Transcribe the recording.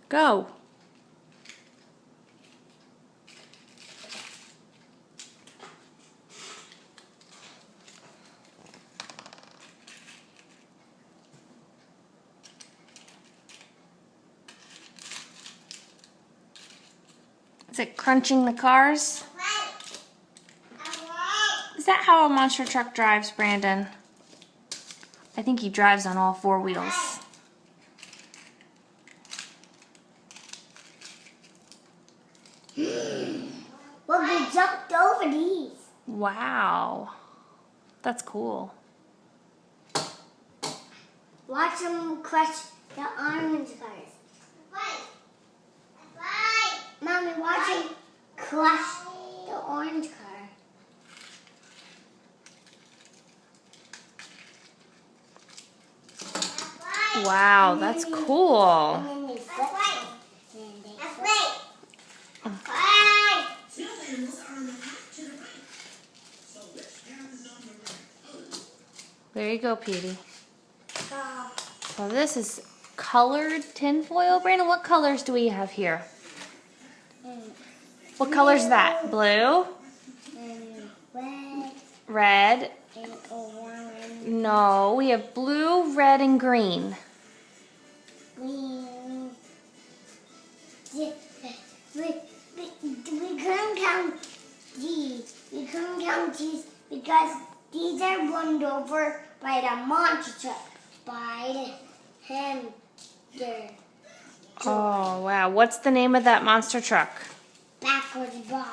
Go. Is it crunching the cars? Is that how a monster truck drives, Brandon? I think he drives on all four wheels. Well, we jumped over these. Wow. That's cool. Watch them crush the orange cars. Mommy, watch them crush the orange car. Wow, that's cool. And then they flip them. There you go, Petey. So this is colored tinfoil. Brandon, what colors do we have here? What color is that? Blue? Red? And orange. No, we have blue, red, and green. Green. We couldn't count these. We couldn't count these because these are run over by the monster truck, by the hamster. Oh, wow. What's the name of that monster truck? Backwards bar.